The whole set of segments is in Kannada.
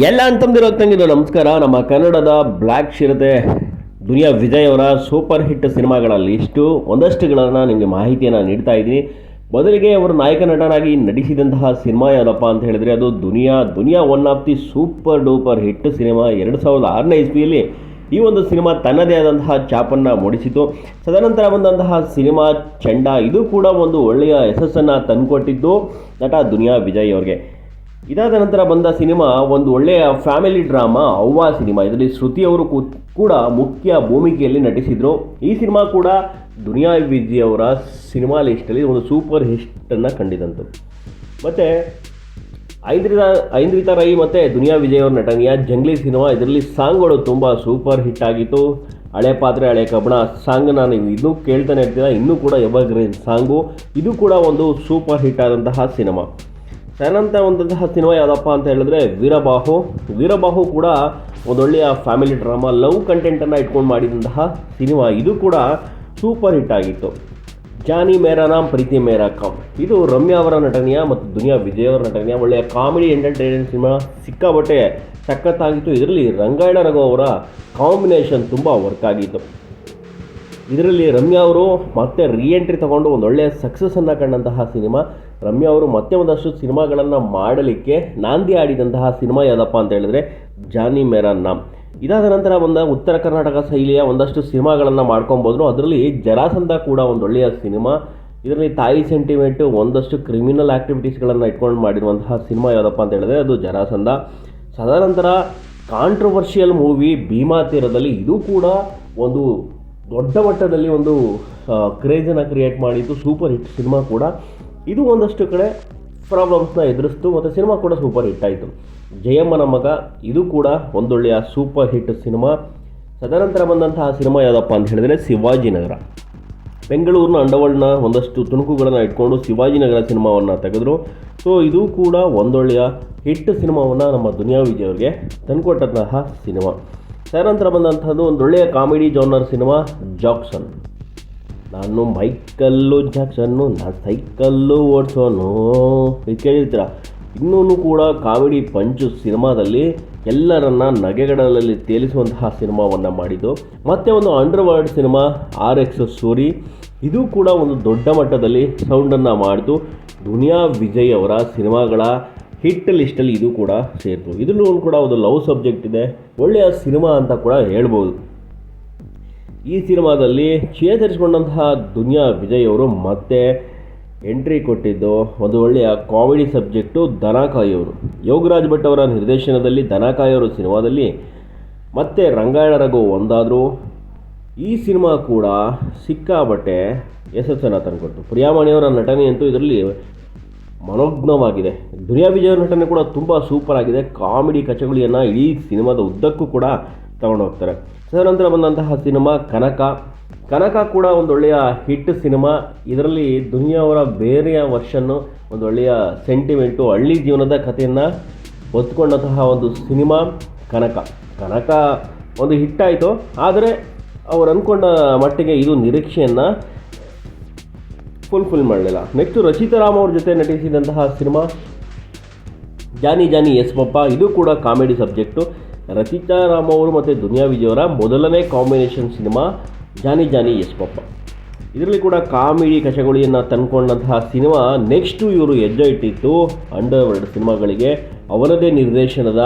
ಎಲ್ಲ ಅಂತಂದಿರೋ ತಂಗಿದ್ದು ನಮಸ್ಕಾರ. ನಮ್ಮ ಕನ್ನಡದ ಬ್ಲ್ಯಾಕ್ ಚಿರತೆ ದುನಿಯಾ ವಿಜಯ್ ಅವರ ಸೂಪರ್ ಹಿಟ್ ಸಿನಿಮಾಗಳ ಲಿಸ್ಟು ಒಂದಷ್ಟುಗಳನ್ನು ನಿಮಗೆ ಮಾಹಿತಿಯನ್ನು ನೀಡ್ತಾ ಇದ್ದೀನಿ. ಮೊದಲಿಗೆ ಅವರು ನಾಯಕ ನಟನಾಗಿ ನಟಿಸಿದಂತಹ ಸಿನಿಮಾ ಯಾವುದಪ್ಪ ಅಂತ ಹೇಳಿದರೆ ಅದು Duniya one of the super duper hit cinema. 2006ನೇ ಇಸ್ವಿಯಲ್ಲಿ ಈ ಒಂದು ಸಿನಿಮಾ ತನ್ನದೇ ಆದಂತಹ ಛಾಪನ್ನು ಮೂಡಿಸಿತು. ತದನಂತರ ಬಂದಂತಹ ಸಿನಿಮಾ ಚಂಡ, ಇದು ಕೂಡ ಒಂದು ಒಳ್ಳೆಯ ಯಶಸ್ಸನ್ನು ತಂದುಕೊಟ್ಟಿದ್ದು ನಟ ದುನಿಯಾ ವಿಜಯ್ ಅವರಿಗೆ. ಇದಾದ ನಂತರ ಬಂದ ಸಿನಿಮಾ ಒಂದು ಒಳ್ಳೆಯ ಫ್ಯಾಮಿಲಿ ಡ್ರಾಮಾ ಅವ್ವ ಸಿನಿಮಾ. ಇದರಲ್ಲಿ ಶ್ರುತಿ ಅವರು ಕೂಡ ಮುಖ್ಯ ಭೂಮಿಕೆಯಲ್ಲಿ ನಟಿಸಿದರು. ಈ ಸಿನಿಮಾ ಕೂಡ ದುನಿಯಾ ವಿಜಯ್ ಅವರ ಸಿನಿಮಾ ಲಿಸ್ಟಲ್ಲಿ ಒಂದು ಸೂಪರ್ ಹಿಟ್ಟನ್ನು ಕಂಡಿದಂತು. ಮತ್ತು ಐಂದ್ರಿತಾ ರೈ ಮತ್ತು ದುನಿಯಾ ವಿಜಯ್ ಅವರ ನಟನೆಯ ಜಂಗ್ಲಿ ಸಿನಿಮಾ, ಇದರಲ್ಲಿ ಸಾಂಗ್ಗಳು ತುಂಬ ಸೂಪರ್ ಹಿಟ್ ಆಗಿತ್ತು. ಹಳೆ ಪಾತ್ರೆ ಹಳೆ ಕಬ್ಬಣ ಸಾಂಗನ್ನು ನೀವು ಇನ್ನೂ ಕೇಳ್ತಾನೆ ಇರ್ತೀರ, ಇನ್ನೂ ಕೂಡ ಎವರ್ಗ್ರೀನ್ ಸಾಂಗು. ಇದು ಕೂಡ ಒಂದು ಸೂಪರ್ ಹಿಟ್ ಆದಂತಹ ಸಿನಿಮಾ. ತದನಂತರ ಒಂದಂತಹ ಸಿನಿಮಾ ಯಾವುದಪ್ಪ ಅಂತ ಹೇಳಿದ್ರೆ ವೀರಬಾಹು ಕೂಡ ಒಂದೊಳ್ಳೆಯ ಫ್ಯಾಮಿಲಿ ಡ್ರಾಮಾ ಲವ್ ಕಂಟೆಂಟನ್ನು ಇಟ್ಕೊಂಡು ಮಾಡಿದಂತಹ ಸಿನಿಮಾ. ಇದು ಕೂಡ ಸೂಪರ್ ಹಿಟ್ ಆಗಿತ್ತು. ಜಾನಿ ಮೇರಾ ನಾಮ್ ಪ್ರೀತಿ ಮೇರಾ ಕಾಮ್, ಇದು ರಮ್ಯಾ ಅವರ ನಟನೆಯ ಮತ್ತು ದುನಿಯಾ ವಿಜಯ್ ಅವರ ನಟನೆಯ ಒಳ್ಳೆಯ ಕಾಮಿಡಿ ಎಂಟರ್ಟೈನ್ಮೆಂಟ್ ಸಿನಿಮಾ. ಸಿಕ್ಕಾಬಟ್ಟೆ ಸಖತ್ತಾಗಿತ್ತು. ಇದರಲ್ಲಿ ರಂಗಾಯಣ ರಘು ಅವರ ಕಾಂಬಿನೇಷನ್ ತುಂಬ ವರ್ಕ್ ಆಗಿತ್ತು. ಇದರಲ್ಲಿ ರಮ್ಯಾ ಅವರು ಮತ್ತೆ ಎಂಟ್ರಿ ತಗೊಂಡು ಒಂದೊಳ್ಳೆಯ ಸಕ್ಸಸ್ಸನ್ನು ಕಂಡಂತಹ ಸಿನಿಮಾ. ರಮ್ಯಾ ಅವರು ಮತ್ತೆ ಒಂದಷ್ಟು ಸಿನಿಮಾಗಳನ್ನು ಮಾಡಲಿಕ್ಕೆ ನಾಂದಿ ಆಡಿದಂತಹ ಸಿನಿಮಾ ಯಾವುದಪ್ಪ ಅಂತ ಹೇಳಿದ್ರೆ ಜಾನಿ ಮೇರಾ ನಾಮ್. ಇದಾದ ನಂತರ ಬಂದ ಉತ್ತರ ಕರ್ನಾಟಕ ಶೈಲಿಯ ಒಂದಷ್ಟು ಸಿನಿಮಾಗಳನ್ನು ಮಾಡ್ಕೊಬೋದು. ಅದರಲ್ಲಿ ಜರಾಸಂಧ ಕೂಡ ಒಂದೊಳ್ಳೆಯ ಸಿನಿಮಾ. ಇದರಲ್ಲಿ ತಾಯಿ ಸೆಂಟಿಮೆಂಟು, ಒಂದಷ್ಟು ಕ್ರಿಮಿನಲ್ ಆ್ಯಕ್ಟಿವಿಟೀಸ್ಗಳನ್ನು ಇಟ್ಕೊಂಡು ಮಾಡಿರುವಂತಹ ಸಿನಿಮಾ ಯಾವುದಪ್ಪ ಅಂತ ಹೇಳಿದ್ರೆ ಅದು ಜರಾಸಂಧ. ತದನಂತರ ಕಾಂಟ್ರವರ್ಷಿಯಲ್ ಮೂವಿ ಭೀಮಾ ತೀರದಲ್ಲಿ, ಇದು ಕೂಡ ಒಂದು ದೊಡ್ಡ ಮಟ್ಟದಲ್ಲಿ ಒಂದು ಕ್ರೇಜನ್ನು ಕ್ರಿಯೇಟ್ ಮಾಡಿತ್ತು. ಸೂಪರ್ ಹಿಟ್ ಸಿನಿಮಾ ಕೂಡ. ಇದು ಒಂದಷ್ಟು ಕಡೆ ಪ್ರಾಬ್ಲಮ್ಸ್ನ ಎದುರಿಸ್ತು ಮತ್ತು ಸಿನಿಮಾ ಕೂಡ ಸೂಪರ್ ಹಿಟ್ ಆಯಿತು. ಜಯಮ್ಮನ ಮಗ, ಇದು ಕೂಡ ಒಂದೊಳ್ಳೆಯ ಸೂಪರ್ ಹಿಟ್ ಸಿನಿಮಾ. ತದನಂತರ ಬಂದಂತಹ ಸಿನಿಮಾ ಯಾವುದಪ್ಪ ಅಂತ ಹೇಳಿದರೆ ಶಿವಾಜಿನಗರ. ಬೆಂಗಳೂರಿನ ಅಂಡರ್ವರ್ಲ್ಡ್ನ ಒಂದಷ್ಟು ತುಣುಕುಗಳನ್ನು ಇಟ್ಕೊಂಡು ಶಿವಾಜಿನಗರ ಸಿನಿಮಾವನ್ನು ತೆಗೆದರು. ಸೊ ಇದು ಕೂಡ ಒಂದೊಳ್ಳೆಯ ಹಿಟ್ ಸಿನಿಮಾವನ್ನು ನಮ್ಮ ದುನಿಯಾ ವಿಜಯ್ ಅವರಿಗೆ ತಂದುಕೊಟ್ಟಂತಹ ಸಿನಿಮಾ. ತದನಂತರ ಬಂದಂಥದ್ದು ಒಂದೊಳ್ಳೆಯ ಕಾಮಿಡಿ ಜಾನರ್ ಸಿನಿಮಾ ಜಾಕ್ಸನ್. ನಾನು ಮೈಕಲ್ಲು ಜಾಕ್ಸನ್ನು, ನಾನು ಸೈಕಲ್ಲು ಓಡಿಸೋನು, ಇದು ಕೇಳಿರ್ತೀರ. ಇನ್ನೂ ಕೂಡ ಕಾಮಿಡಿ ಪಂಚು ಸಿನಿಮಾದಲ್ಲಿ ಎಲ್ಲರನ್ನ ನಗೆಗಡಲಲ್ಲಿ ತೇಲಿಸುವಂತಹ ಸಿನಿಮಾವನ್ನು ಮಾಡಿದ್ದು. ಮತ್ತು ಒಂದು ಅಂಡರ್ವರ್ಲ್ಡ್ ಸಿನಿಮಾ RX ಸ್ಟೋರಿ, ಇದು ಕೂಡ ಒಂದು ದೊಡ್ಡ ಮಟ್ಟದಲ್ಲಿ ಸೌಂಡನ್ನು ಮಾಡಿತು. ದುನಿಯಾ ವಿಜಯ್ ಅವರ ಸಿನಿಮಾಗಳ ಹಿಟ್ ಲಿಸ್ಟಲ್ಲಿ ಇದು ಕೂಡ ಸೇರಿತು. ಇದರಲ್ಲೂ ಕೂಡ ಒಂದು ಲವ್ ಸಬ್ಜೆಕ್ಟ್ ಇದೆ. ಒಳ್ಳೆಯ ಸಿನಿಮಾ ಅಂತ ಕೂಡ ಹೇಳ್ಬೋದು. ಈ ಸಿನಿಮಾದಲ್ಲಿ ಚೇತರಿಸಿಕೊಂಡಂತಹ ದುನಿಯಾ ವಿಜಯ್ ಅವರು ಮತ್ತೆ ಎಂಟ್ರಿ ಕೊಟ್ಟಿದ್ದು ಒಂದು ಒಳ್ಳೆಯ ಕಾಮಿಡಿ ಸಬ್ಜೆಕ್ಟು ದನಕಾಯಿ ಅವರು. ಯೋಗರಾಜ್ ಭಟ್ ಅವರ ನಿರ್ದೇಶನದಲ್ಲಿ ದನಕಾಯಿ ಅವರು ಸಿನಿಮಾದಲ್ಲಿ ಮತ್ತೆ ರಂಗಾಯಣ ರಘು ಒಂದಾದರು. ಈ ಸಿನಿಮಾ ಕೂಡ ಸಿಕ್ಕಾಬಟ್ಟೆ ಯಶಸ್ಸನ್ನು ತಂದುಕೊಡ್ತು. ಪ್ರಿಯಾಮಣಿಯವರ ನಟನೆಯಂತೂ ಇದರಲ್ಲಿ ಮನೋಜ್ಞವಾಗಿದೆ. ದುನಿಯಾ ವಿಜಯ್ ಅವರ ನಟನೆ ಕೂಡ ತುಂಬ ಸೂಪರ್ ಆಗಿದೆ. ಕಾಮಿಡಿ ಕಚಗುಳಿಯನ್ನು ಇಡೀ ಸಿನಿಮಾದ ಉದ್ದಕ್ಕೂ ಕೂಡ ತಗೊಂಡು ಹೋಗ್ತಾರೆ. ತದನಂತರ ಬಂದಂತಹ ಸಿನಿಮಾ ಕನಕ ಕೂಡ ಒಂದೊಳ್ಳೆಯ ಹಿಟ್ ಸಿನಿಮಾ. ಇದರಲ್ಲಿ ದುನಿಯಾ ಅವರ ಬೇರೆಯ ವರ್ಷನ್ನು ಒಂದೊಳ್ಳೆಯ ಸೆಂಟಿಮೆಂಟು, ಹಳ್ಳಿ ಜೀವನದ ಕಥೆಯನ್ನು ಹೊತ್ಕೊಂಡಂತಹ ಒಂದು ಸಿನಿಮಾ ಕನಕ ಒಂದು ಹಿಟ್ಟಾಯಿತು. ಆದರೆ ಅವರು ಅಂದ್ಕೊಂಡ ಮಟ್ಟಿಗೆ ಇದು ನಿರೀಕ್ಷೆಯನ್ನು ಫುಲ್ಫಿಲ್ ಮಾಡಲಿಲ್ಲ. ನೆಕ್ಸ್ಟು ರಚಿತಾ ರಾಮ್ ಅವ್ರ ಜೊತೆ ನಟಿಸಿದಂತಹ ಸಿನಿಮಾ ಜಾನಿ ಎಸ್ ಪಪ್ಪ, ಇದು ಕೂಡ ಕಾಮಿಡಿ ಸಬ್ಜೆಕ್ಟು. ರಚಿತಾ ರಾಮ್ ಅವರು ಮತ್ತು ದುನಿಯಾ ವಿಜಯ್ ಅವರ ಮೊದಲನೇ combination cinema Johnny yes papa. ಇದರಲ್ಲಿ ಕೂಡ ಕಾಮಿಡಿ ಕಚಗುಳಿಯನ್ನು ತಂದುಕೊಂಡಂತಹ ಸಿನಿಮಾ. ನೆಕ್ಸ್ಟು ಇವರು ಹೆಜ್ಜೆ ಇಟ್ಟಿತ್ತು ಅಂಡರ್ವರ್ಲ್ಡ್ ಸಿನಿಮಾಗಳಿಗೆ. ಅವರದೇ ನಿರ್ದೇಶನದ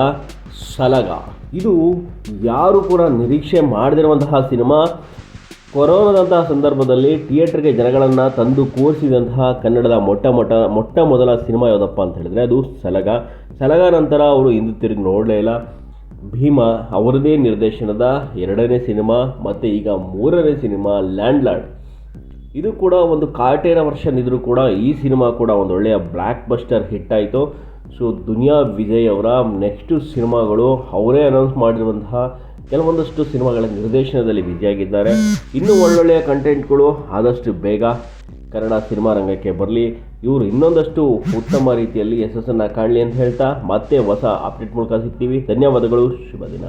ಸಲಗ, ಇದು ಯಾರು ಕೂಡ ನಿರೀಕ್ಷೆ ಮಾಡದಿರುವಂತಹ ಸಿನಿಮಾ. ಕೊರೋನಾದಂತಹ ಸಂದರ್ಭದಲ್ಲಿ ಥಿಯೇಟರ್ಗೆ ಜನಗಳನ್ನು ತಂದು ಕೂರಿಸಿದಂತಹ ಕನ್ನಡದ ಮೊಟ್ಟ ಮೊದಲ ಸಿನಿಮಾ ಯಾವುದಪ್ಪ ಅಂತ ಹೇಳಿದರೆ ಅದು ಸಲಗ ನಂತರ ಅವರು ಹಿಂದೆ ತಿರುಗಿ ನೋಡಲೇ ಇಲ್ಲ. ಭೀಮಾ ಅವರದೇ ನಿರ್ದೇಶನದ 2ನೇ ಸಿನಿಮಾ ಮತ್ತು ಈಗ 3ನೇ ಸಿನಿಮಾ ಲ್ಯಾಂಡ್ಲಾರ್ಡ್. ಇದು ಕೂಡ ಒಂದು ಕಾಟೇರ ವರ್ಷನ್ ಇದ್ದರೂ ಕೂಡ ಈ ಸಿನಿಮಾ ಕೂಡ ಒಂದೊಳ್ಳೆಯ ಬ್ಲ್ಯಾಕ್ ಬಸ್ಟರ್ ಹಿಟ್ ಆಯಿತು. ಸೊ ದುನಿಯಾ ವಿಜಯ್ ಅವರ ನೆಕ್ಸ್ಟು ಸಿನಿಮಾಗಳು ಅವರೇ ಅನೌನ್ಸ್ ಮಾಡಿರುವಂತಹ ಕೆಲವೊಂದಷ್ಟು ಸಿನಿಮಾಗಳ ನಿರ್ದೇಶನದಲ್ಲಿ ಬ್ಯುಸಿಯಾಗಿದ್ದಾರೆ. ಇನ್ನೂ ಒಳ್ಳೊಳ್ಳೆಯ ಕಂಟೆಂಟ್ಗಳು ಆದಷ್ಟು ಬೇಗ ಕನ್ನಡ ಸಿನಿಮಾ ರಂಗಕ್ಕೆ ಬರಲಿ. ಇವರು ಇನ್ನೊಂದಷ್ಟು ಉತ್ತಮ ರೀತಿಯಲ್ಲಿ ಯಶಸ್ಸನ್ನು ಕಾಣಲಿ ಅಂತ ಹೇಳ್ತಾ ಮತ್ತೆ ಹೊಸ ಅಪ್ಡೇಟ್ ಮೂಲಕ ಸಿಗ್ತೀವಿ. ಧನ್ಯವಾದಗಳು. ಶುಭ ದಿನ.